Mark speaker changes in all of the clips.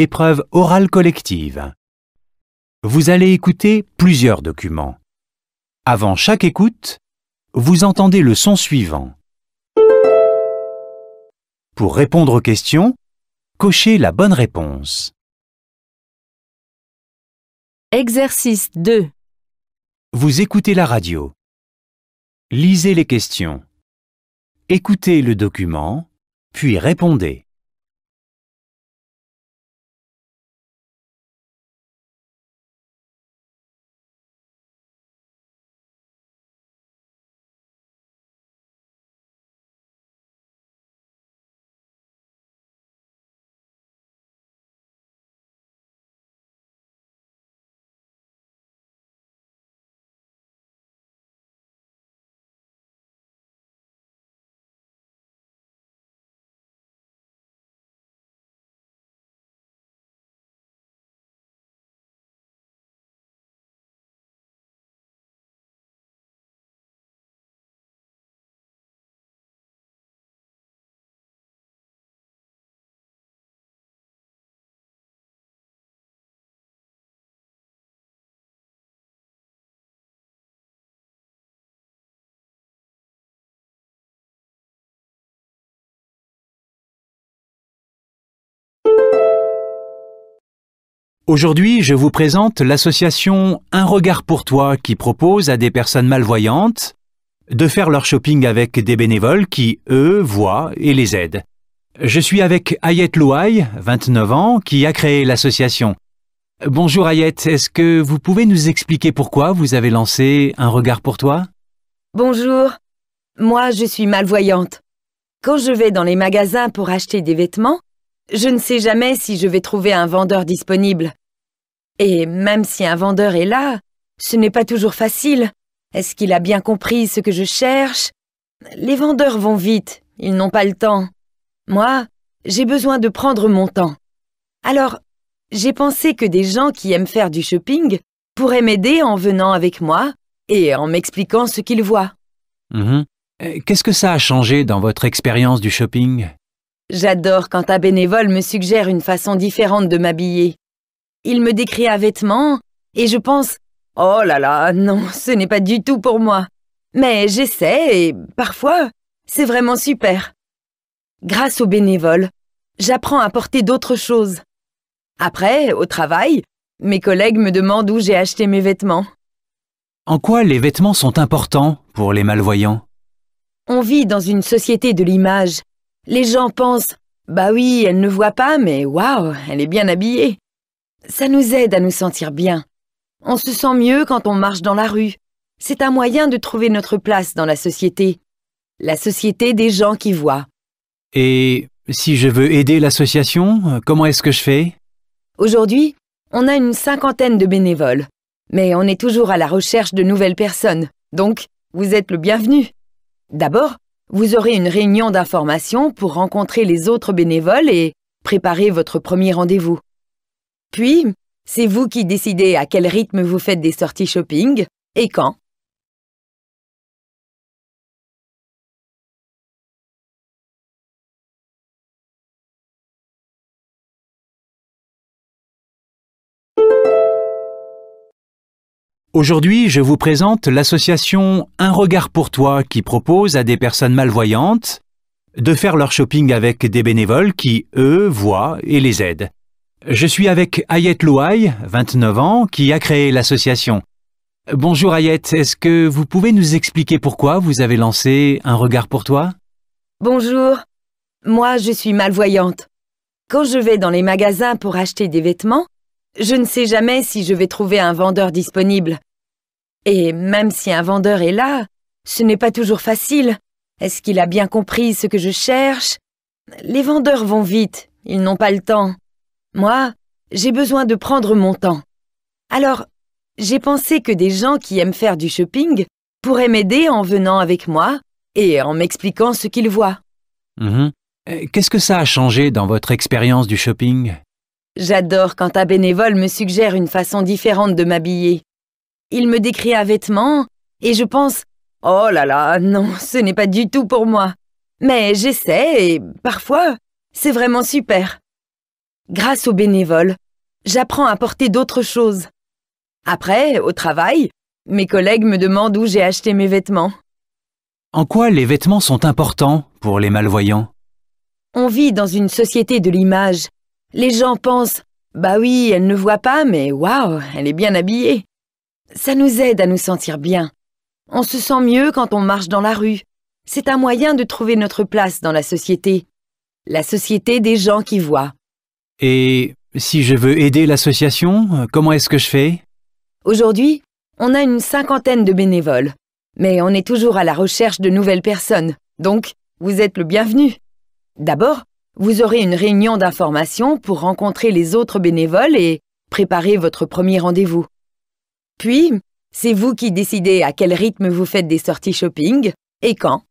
Speaker 1: Épreuve orale collective. Vous allez écouter plusieurs documents. Avant chaque écoute, vous entendez le son suivant. Pour répondre aux questions, cochez la bonne réponse.
Speaker 2: Exercice 2.
Speaker 1: Vous écoutez la radio. Lisez les questions. Écoutez le document, puis répondez. Aujourd'hui, je vous présente l'association Un regard pour toi qui propose à des personnes malvoyantes de faire leur shopping avec des bénévoles qui, eux, voient et les aident. Je suis avec Ayette Louaille, 29 ans, qui a créé l'association. Bonjour Ayette, est-ce que vous pouvez nous expliquer pourquoi vous avez lancé Un regard pour toi?
Speaker 2: Bonjour. Moi, je suis malvoyante. Quand je vais dans les magasins pour acheter des vêtements, je ne sais jamais si je vais trouver un vendeur disponible. Et même si un vendeur est là, ce n'est pas toujours facile. Est-ce qu'il a bien compris ce que je cherche? Les vendeurs vont vite, ils n'ont pas le temps. Moi, j'ai besoin de prendre mon temps. Alors, j'ai pensé que des gens qui aiment faire du shopping pourraient m'aider en venant avec moi et en m'expliquant ce qu'ils voient.
Speaker 1: Qu'est-ce que ça a changé dans votre expérience du shopping?
Speaker 2: J'adore quand un bénévole me suggère une façon différente de m'habiller. Il me décrit un vêtement et je pense « Oh là là, non, ce n'est pas du tout pour moi ». Mais j'essaie et parfois, c'est vraiment super. Grâce aux bénévoles, j'apprends à porter d'autres choses. Après, au travail, mes collègues me demandent où j'ai acheté mes vêtements.
Speaker 1: En quoi les vêtements sont importants pour les malvoyants?
Speaker 2: On vit dans une société de l'image. Les gens pensent « Bah oui, elle ne voit pas, mais waouh, elle est bien habillée ». Ça nous aide à nous sentir bien. On se sent mieux quand on marche dans la rue. C'est un moyen de trouver notre place dans la société. La société des gens qui voient.
Speaker 1: Et si je veux aider l'association, comment est-ce que je fais?
Speaker 2: Aujourd'hui, on a une 50aine de bénévoles. Mais on est toujours à la recherche de nouvelles personnes. Donc, vous êtes le bienvenu. D'abord, vous aurez une réunion d'information pour rencontrer les autres bénévoles et préparer votre premier rendez-vous. Puis, c'est vous qui décidez à quel rythme vous faites des sorties shopping et quand.
Speaker 1: Aujourd'hui, je vous présente l'association Un regard pour toi qui propose à des personnes malvoyantes de faire leur shopping avec des bénévoles qui, eux, voient et les aident. Je suis avec Ayette Louaille, 29 ans, qui a créé l'association. Bonjour Ayette, est-ce que vous pouvez nous expliquer pourquoi vous avez lancé Un regard pour toi?
Speaker 2: Bonjour. Moi, je suis malvoyante. Quand je vais dans les magasins pour acheter des vêtements, je ne sais jamais si je vais trouver un vendeur disponible. Et même si un vendeur est là, ce n'est pas toujours facile. Est-ce qu'il a bien compris ce que je cherche? Les vendeurs vont vite, ils n'ont pas le temps. Moi, j'ai besoin de prendre mon temps. Alors, j'ai pensé que des gens qui aiment faire du shopping pourraient m'aider en venant avec moi et en m'expliquant ce qu'ils voient.
Speaker 1: Qu'est-ce que ça a changé dans votre expérience du shopping?
Speaker 2: J'adore quand un bénévole me suggère une façon différente de m'habiller. Il me décrit un vêtement et je pense « Oh là là, non, ce n'est pas du tout pour moi ». Mais j'essaie et parfois, c'est vraiment super. Grâce aux bénévoles, j'apprends à porter d'autres choses. Après, au travail, mes collègues me demandent où j'ai acheté mes vêtements.
Speaker 1: En quoi les vêtements sont importants pour les malvoyants?
Speaker 2: On vit dans une société de l'image. Les gens pensent « Bah oui, elle ne voit pas, mais waouh, elle est bien habillée ». Ça nous aide à nous sentir bien. On se sent mieux quand on marche dans la rue. C'est un moyen de trouver notre place dans la société. La société des gens qui voient.
Speaker 1: Et si je veux aider l'association, comment est-ce que je fais?
Speaker 2: Aujourd'hui, on a une 50aine de bénévoles. Mais on est toujours à la recherche de nouvelles personnes. Donc, vous êtes le bienvenu. D'abord, vous aurez une réunion d'information pour rencontrer les autres bénévoles et préparer votre premier rendez-vous. Puis, c'est vous qui décidez à quel rythme vous faites des sorties shopping et quand.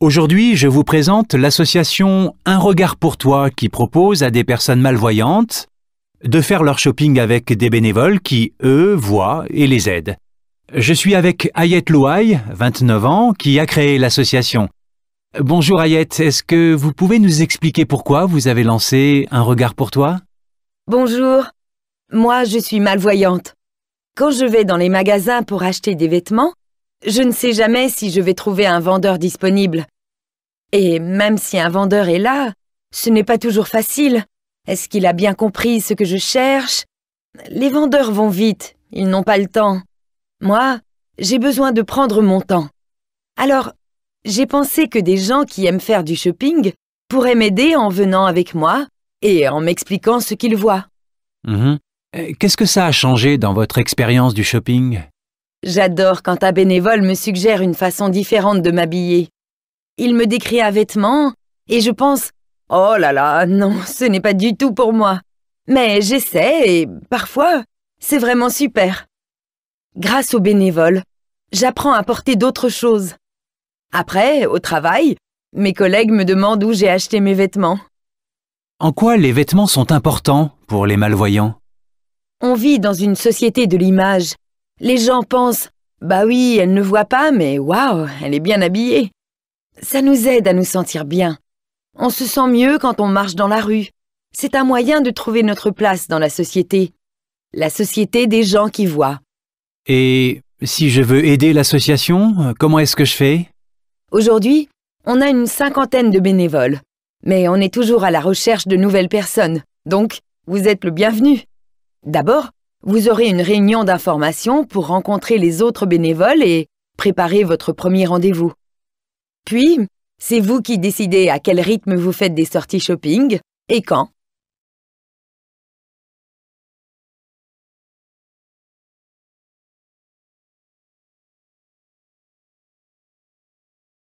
Speaker 1: Aujourd'hui, je vous présente l'association Un regard pour toi qui propose à des personnes malvoyantes de faire leur shopping avec des bénévoles qui, eux, voient et les aident. Je suis avec Ayet Louaï, 29 ans, qui a créé l'association. Bonjour Ayet, est-ce que vous pouvez nous expliquer pourquoi vous avez lancé Un regard pour toi?
Speaker 2: Bonjour, moi je suis malvoyante. Quand je vais dans les magasins pour acheter des vêtements, je ne sais jamais si je vais trouver un vendeur disponible. Et même si un vendeur est là, ce n'est pas toujours facile. Est-ce qu'il a bien compris ce que je cherche? Les vendeurs vont vite, ils n'ont pas le temps. Moi, j'ai besoin de prendre mon temps. Alors, j'ai pensé que des gens qui aiment faire du shopping pourraient m'aider en venant avec moi et en m'expliquant ce qu'ils voient.
Speaker 1: Qu'est-ce que ça a changé dans votre expérience du shopping?
Speaker 2: J'adore quand un bénévole me suggère une façon différente de m'habiller. Il me décrit un vêtement et je pense « Oh là là, non, ce n'est pas du tout pour moi ». Mais j'essaie et parfois, c'est vraiment super. Grâce aux bénévoles, j'apprends à porter d'autres choses. Après, au travail, mes collègues me demandent où j'ai acheté mes vêtements.
Speaker 1: En quoi les vêtements sont importants pour les malvoyants?
Speaker 2: On vit dans une société de l'image. Les gens pensent « Bah oui, elle ne voit pas, mais waouh, elle est bien habillée ». Ça nous aide à nous sentir bien. On se sent mieux quand on marche dans la rue. C'est un moyen de trouver notre place dans la société. La société des gens qui voient.
Speaker 1: Et si je veux aider l'association, comment est-ce que je fais?
Speaker 2: Aujourd'hui, on a une 50aine de bénévoles. Mais on est toujours à la recherche de nouvelles personnes. Donc, vous êtes le bienvenu. D'abord, vous aurez une réunion d'information pour rencontrer les autres bénévoles et préparez votre premier rendez-vous. Puis, c'est vous qui décidez à quel rythme vous faites des sorties shopping et quand.